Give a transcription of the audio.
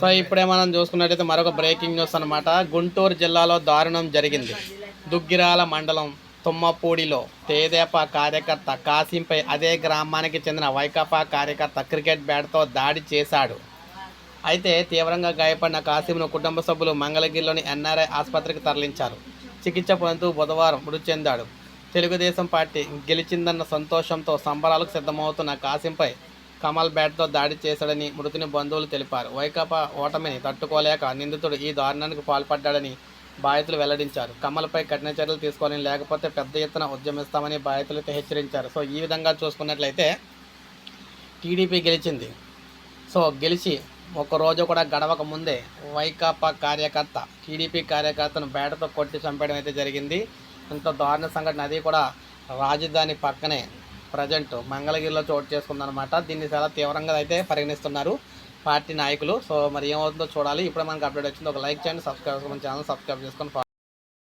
So ఇప్పుడే మనం చూసుకున్నట్టయితే మరొక బ్రేకింగ్ న్యూస్ అనమాట. గుంటూరు జిల్లాలో దారుణం జరిగింది. దుగ్గిరాల మండలం తుమ్మపూడిలో తెదేపా కార్యకర్త కాసింపై అదే గ్రామానికి చెందిన వైకాపా కార్యకర్త క్రికెట్ బ్యాట్తో దాడి చేశాడు. అయితే తీవ్రంగా గాయపడిన కాసింను కుటుంబ సభ్యులు మంగళగిరిలోని ఎన్ఆర్ఐ ఆసుపత్రికి తరలించారు. చికిత్స పొందుతూ బుధవారం మృతి చెందాడు. తెలుగుదేశం పార్టీ గెలిచిందన్న సంతోషంతో సంబరాలకు సిద్ధమవుతున్న కాసింపై కమల్ బ్యాట్తో దాడి చేశాడని మృతుని బంధువులు తెలిపారు. వైకాపా ఓటమిని తట్టుకోలేక నిందితుడు ఈ దారుణానికి పాల్పడ్డాడని బాధితులు వెల్లడించారు. కమల్పై కఠిన చర్యలు తీసుకోవాలని, లేకపోతే పెద్ద ఎత్తున ఉద్యమిస్తామని బాధితులతో హెచ్చరించారు. సో ఈ విధంగా చూసుకున్నట్లయితే టీడీపీ గెలిచింది. సో గెలిచి ఒక్కరోజు కూడా గడవక ముందే వైకాపా కార్యకర్త టీడీపీ కార్యకర్తను బ్యాట్తో కొట్టి చంపేయడం అయితే జరిగింది. ఇంత దారుణ సంఘటన, అది కూడా రాజధాని పక్కనే ప్రజెంట్ మంగళగిరిలో చోటు చేసుకుందనమాట. దీన్ని చాలా తీవ్రంగా అయితే పరిగణిస్తున్నారు పార్టీ నాయకులు. సో మరి ఏమవుతుందో చూడాలి. ఇప్పుడు మనకు అప్డేట్ వచ్చింది. ఒక లైక్ చేయండి, సబ్స్క్రైబ్ చేసుకోండి, ఛానల్ సబ్స్క్రైబ్ చేసుకొని